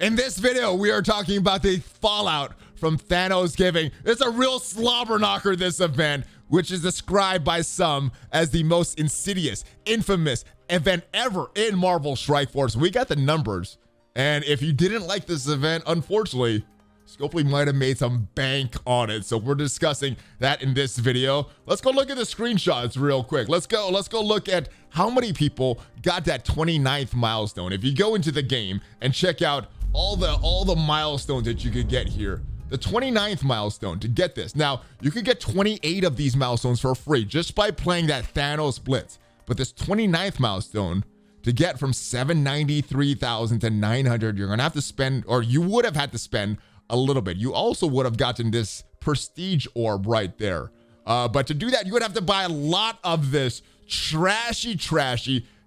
In this video, we are talking about the fallout from Thanosgiving. It's a real slobber knocker, this event, which is described by some as the most insidious, infamous event ever in Marvel Strike Force. We got the numbers. And if you didn't like this event, unfortunately, Scopely might have made some bank on it. So we're discussing that in this video. Let's go look at the screenshots real quick. Let's go look at how many people got that 29th milestone. If you go into the game and check out all the milestones that you could get here. The 29th milestone, to get this. Now, you could get 28 of these milestones for free just by playing that Thanos Blitz. But this 29th milestone, to get from 793,000 to 900, you're gonna have to spend, or you would have had to spend a little bit. You also would have gotten this prestige orb right there. But to do that, you would have to buy a lot of this trashy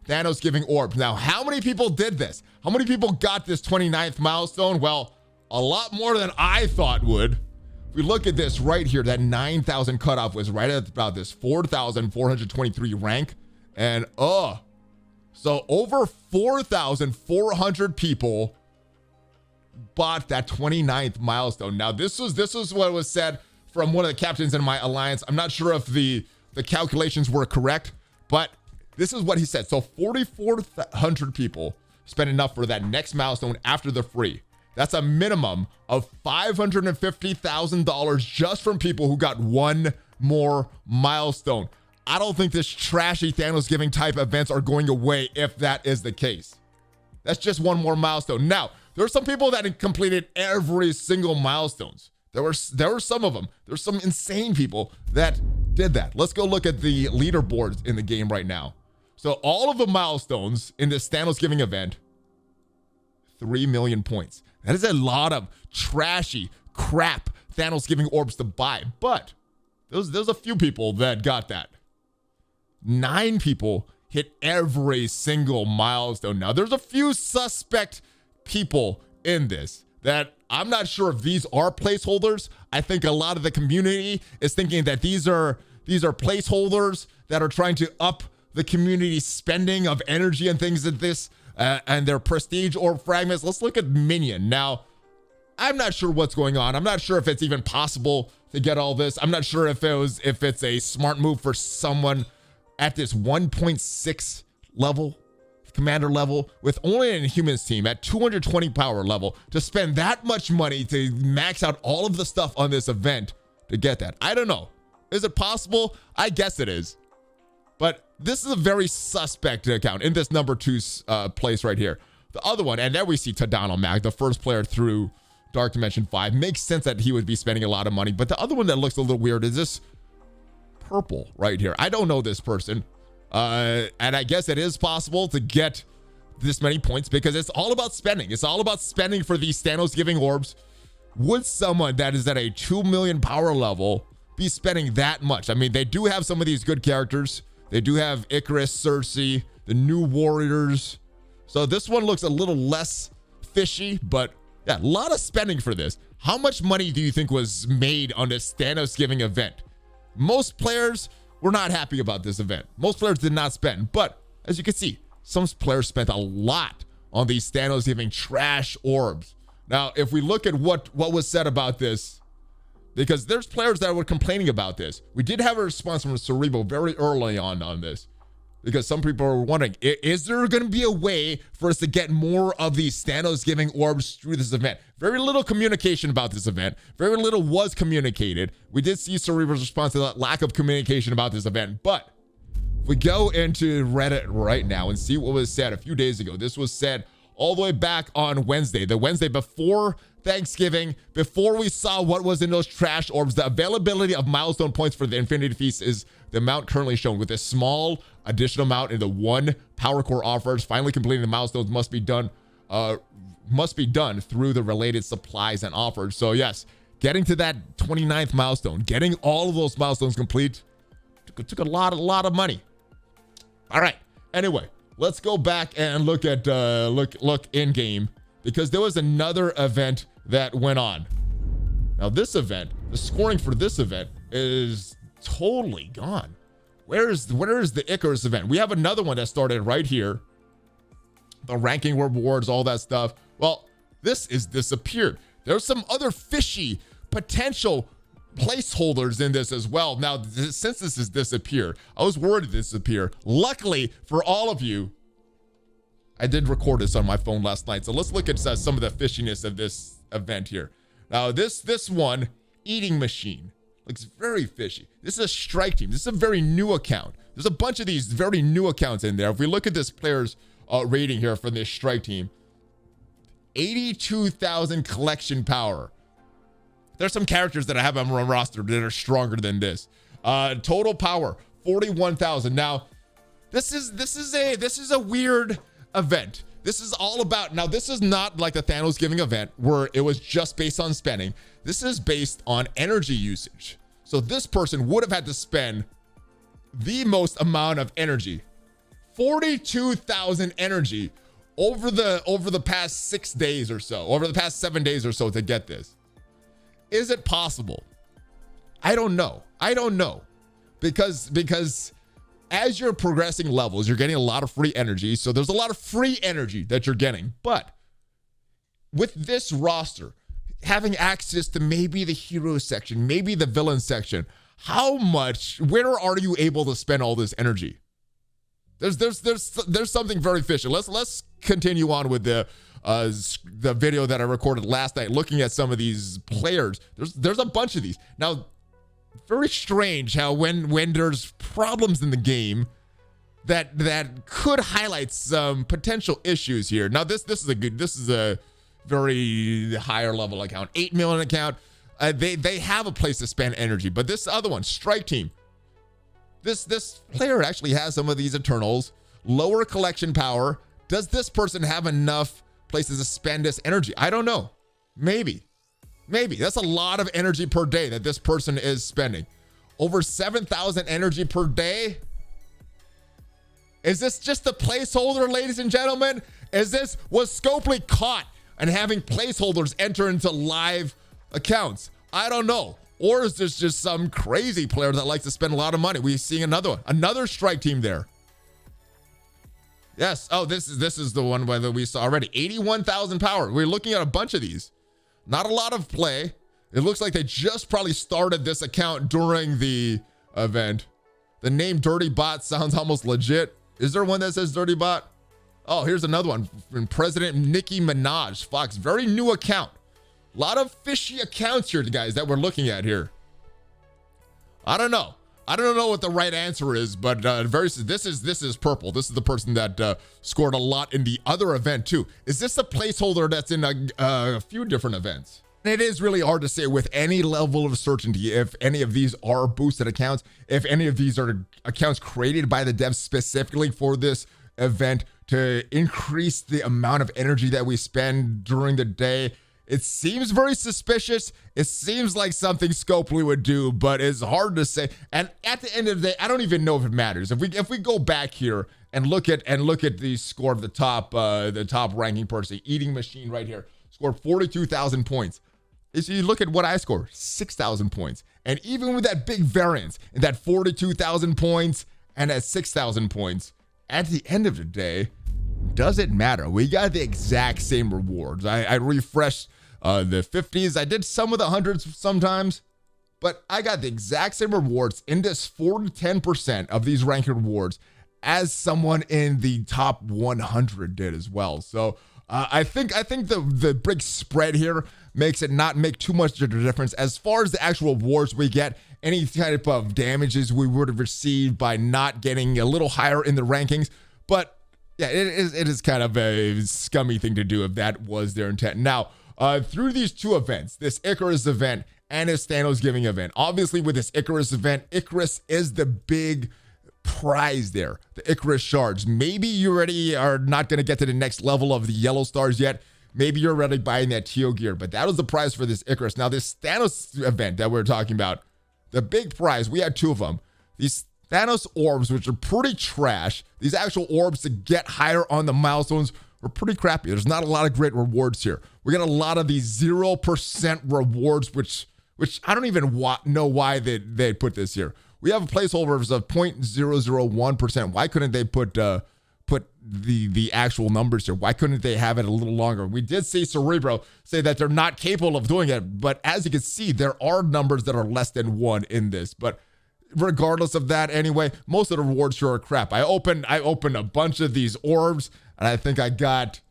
Thanosgiving orb. Now, how many people did this? How many people got this 29th milestone? Well, a lot more than I thought would. If we look at this right here, that 9,000 cutoff was right at about this 4,423 rank. And so over 4,400 people bought that 29th milestone. Now, this was what was said from one of the captains in my alliance. I'm not sure if the calculations were correct, but this is what he said. So 4,400 people spent enough for that next milestone after the free. That's a minimum of $550,000 just from people who got one more milestone. I don't think this trashy Thanosgiving type events are going away if that is the case. That's just one more milestone. Now, there are some people that completed every single milestones. There were some of them. There's some insane people that did that. Let's go look at the leaderboards in the game right now. So all of the milestones in this Thanosgiving event, 3 million points. That is a lot of trashy crap Thanosgiving orbs to buy. But there's a few people that got that. 9 people hit every single milestone. Now, there's a few suspect people in this that I'm not sure if these are placeholders. I think a lot of the community is thinking that these are placeholders that are trying to up the community spending of energy and things like this, and their prestige orb fragments. Let's look at Minion. Now, I'm not sure what's going on. I'm not sure if it's even possible to get all this. I'm not sure if it's a smart move for someone at this 1.6 level, commander level, with only an humans team at 220 power level, to spend that much money to max out all of the stuff on this event to get that. I don't know. Is it possible? I guess it is. But this is a very suspect account in this number 2 place right here. The other one, and there we see Tadano Mag, the first player through Dark Dimension 5. Makes sense that he would be spending a lot of money. But the other one that looks a little weird is this purple right here. I don't know this person. And I guess it is possible to get this many points because it's all about spending. It's all about spending for these Thanosgiving orbs. Would someone that is at a 2 million power level be spending that much? I mean, they do have some of these good characters. They do have Icarus, Cersei, the new warriors. So this one looks a little less fishy, but yeah, a lot of spending for this. How much money do you think was made on this Thanosgiving event? Most players were not happy about this event. Most players did not spend, but as you can see, some players spent a lot on these Thanosgiving trash orbs. Now, if we look at what was said about this, because there's players that were complaining about this. We did have a response from Cerebro very early on this, because some people were wondering, is there going to be a way for us to get more of these Thanosgiving orbs through this event? Very little communication about this event. Very little was communicated. We did see Cerebro's response to that lack of communication about this event, but if we go into Reddit right now and see what was said a few days ago. This was said all the way back on Wednesday, the Wednesday before Thanksgiving, before we saw what was in those trash orbs. The availability of milestone points for the Infinity Feast is the amount currently shown, with a small additional amount in the 1 Power Core offers. Finally completing the milestones must be done through the related supplies and offers. So yes, getting to that 29th milestone, getting all of those milestones complete, took a lot of money. All right. Anyway, let's go back and look at look in game, because there was another event that went on. Now this event, the scoring for this event is totally gone. Where is the Icarus event? We have another one that started right here. The ranking rewards, all that stuff. Well, This is disappeared. There's some other fishy potential placeholders in this as well. Now, since this has disappeared, I was worried it disappear. Luckily for all of you, I did record this on my phone last night. So let's look at some of the fishiness of this event here. Now, this one, Eating Machine, looks very fishy. This is a strike team. This is a very new account. There's a bunch of these very new accounts in there. If we look at this player's rating here for this strike team, 82,000 collection power. There's some characters that I have on my roster that are stronger than this. Total power, 41,000. Now, this is a weird event. This is all about, now this is not like the Thanosgiving event where it was just based on spending. This is based on energy usage. So this person would have had to spend the most amount of energy, 42,000 energy over the past 6 days or so, over the past 7 days or so to get this. Is it possible? I don't know. Because as you're progressing levels, you're getting a lot of free energy. So there's a lot of free energy that you're getting. But with this roster, having access to maybe the hero section, maybe the villain section, where are you able to spend all this energy? There's something very fishy. Let's continue on with the video that I recorded last night, looking at some of these players. There's a bunch of these. Now, very strange how when there's problems in the game that could highlight some potential issues here. Now, this is a very higher level account, 8 million account. They have a place to spend energy, but this other one, Strike Team, this player actually has some of these Eternals, lower collection power. Does this person have enough places to spend this energy? I don't know. Maybe. That's a lot of energy per day that this person is spending. Over 7,000 energy per day. Is this just a placeholder, ladies and gentlemen? Was Scopely caught and having placeholders enter into live accounts? I don't know. Or is this just some crazy player that likes to spend a lot of money? We're seeing another strike team there. Yes. Oh, this is the one that we saw already. 81,000 power. We're looking at a bunch of these. Not a lot of play. It looks like they just probably started this account during the event. The name Dirty Bot sounds almost legit. Is there one that says Dirty Bot? Oh, here's another one from President Nicki Minaj. Fox, very new account. A lot of fishy accounts here, guys, that we're looking at here. I don't know. I don't know what the right answer is, but this is purple. This is the person that scored a lot in the other event too. Is this a placeholder that's in a few different events? It is really hard to say with any level of certainty if any of these are boosted accounts, if any of these are accounts created by the devs specifically for this event to increase the amount of energy that we spend during the day. It seems very suspicious. It seems like something Scopely would do, but it's hard to say. And at the end of the day, I don't even know if it matters. If we go back here and look at the score of the top ranking person, Eating Machine right here, scored 42,000 points. If you look at what I scored, 6,000 points. And even with that big variance in that 42,000 points and at 6,000 points, at the end of the day, does it matter? We got the exact same rewards. I refreshed the 50s. I did some of the hundreds sometimes, but I got the exact same rewards in this 4 to 10% of these ranked rewards as someone in the top 100 did as well. So I think the big spread here makes it not make too much of a difference as far as the actual rewards we get. Any type of damages we would have received by not getting a little higher in the rankings, but yeah, it is kind of a scummy thing to do if that was their intent. Now, through these two events, this Icarus event and this Thanosgiving event, obviously with this Icarus event, Icarus is the big prize there, the Icarus shards. Maybe you already are not going to get to the next level of the yellow stars yet. Maybe you're already buying that teal gear, but that was the prize for this Icarus. Now, this Thanos event that we're talking about, the big prize, we had two of them. These Thanos orbs, which are pretty trash. These actual orbs to get higher on the milestones were pretty crappy. There's not a lot of great rewards here. We got a lot of these 0% rewards, which I don't even know why they put this here. We have a placeholder of 0.001%. Why couldn't they put the actual numbers here. Why couldn't they have it a little longer? We did see Cerebro say that they're not capable of doing it, but as you can see, there are numbers that are less than 1 in this. But regardless of that, anyway, most of the rewards sure are crap. I opened a bunch of these orbs, and I think I got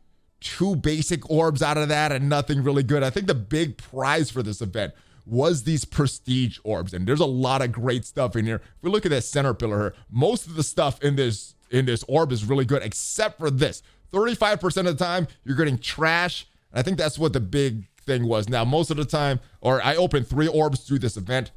2 basic orbs out of that and nothing really good. I think the big prize for this event was these prestige orbs, and there's a lot of great stuff in here. If we look at this center pillar here, most of the stuff in this orb is really good, except for this. 35% of the time, you're getting trash, and I think that's what the big thing was. Now, most of the time, or I opened 3 orbs through this event.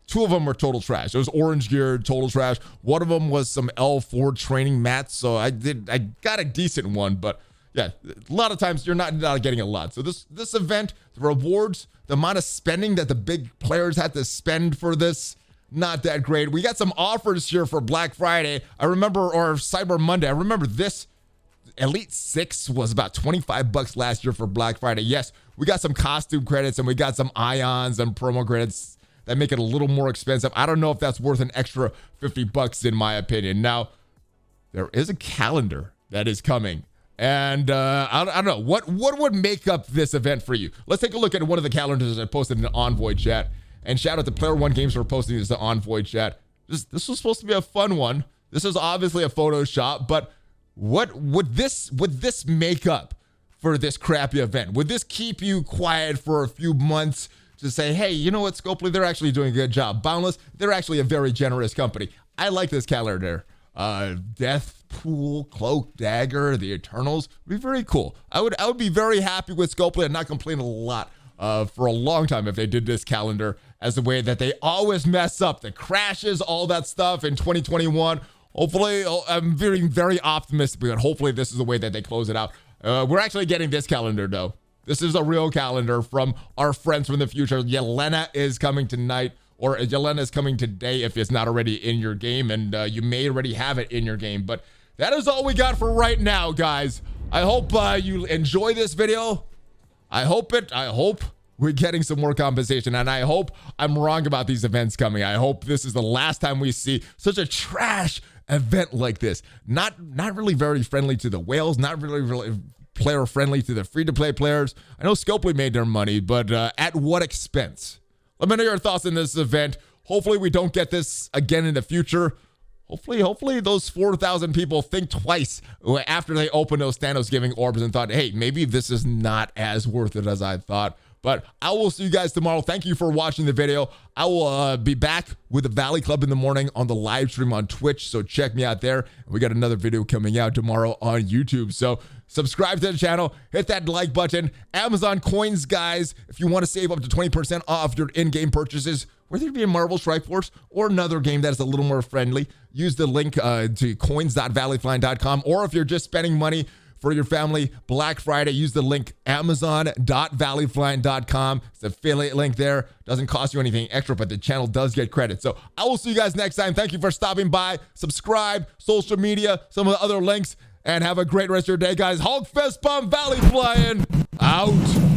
2 of them were total trash. It was orange gear, total trash. One of them was some L4 training mats, so I got a decent one, but yeah, a lot of times you're not getting a lot. So this event, the rewards, the amount of spending that the big players had to spend for this, not that great. We got some offers here for Black Friday. I remember, or Cyber Monday. I remember this Elite 6 was about $25 last year for Black Friday. Yes, we got some costume credits and we got some ions and promo credits that make it a little more expensive. I don't know if that's worth an extra $50 in my opinion. Now, there is a calendar that is coming. And I don't know, what would make up this event for you? Let's take a look at one of the calendars I posted in the Envoy chat. And shout out to Player One Games for posting this in the Envoy chat. This was supposed to be a fun one. This is obviously a Photoshop, but what would this make up for this crappy event? Would this keep you quiet for a few months to say, hey, you know what, Scopely, they're actually doing a good job. Boundless, they're actually a very generous company. I like this calendar. Death Pool, Cloak, Dagger, the Eternals would be very cool. I would be very happy with Scopely and not complain a lot for a long time if they did this calendar as the way that they always mess up. The crashes, all that stuff in 2021. Hopefully, I'm very, very optimistic, but hopefully this is the way that they close it out. We're actually getting this calendar, though. This is a real calendar from our friends from the future. Yelena is coming tonight, or Yelena is coming today if it's not already in your game, and you may already have it in your game. But that is all we got for right now, guys. I hope you enjoy this video. I hope we're getting some more compensation, and I hope I'm wrong about these events coming. I hope this is the last time we see such a trash event like this. Not really very friendly to the whales, not really player friendly to the free-to-play players. I know Scopely made their money, but at what expense? Let me know your thoughts on this event. Hopefully we don't get this again in the future. Hopefully those 4,000 people think twice after they open those Thanosgiving orbs and thought, hey, maybe this is not as worth it as I thought. But I will see you guys tomorrow. Thank you for watching the video. I will be back with the Valley Club in the morning on the live stream on Twitch, so check me out there. We got another video coming out tomorrow on YouTube. So subscribe to the channel, hit that like button. Amazon coins, guys, if you want to save up to 20% off your in-game purchases, whether it be in Marvel Strike Force or another game that is a little more friendly, use the link to coins.valleyflyin.com, or if you're just spending money for your family, Black Friday, use the link amazon.valleyflyin.com. It's an affiliate link there. Doesn't cost you anything extra, but the channel does get credit. So I will see you guys next time. Thank you for stopping by. Subscribe, social media, some of the other links, and have a great rest of your day, guys. Hulk fist bump, ValleyFlyin out.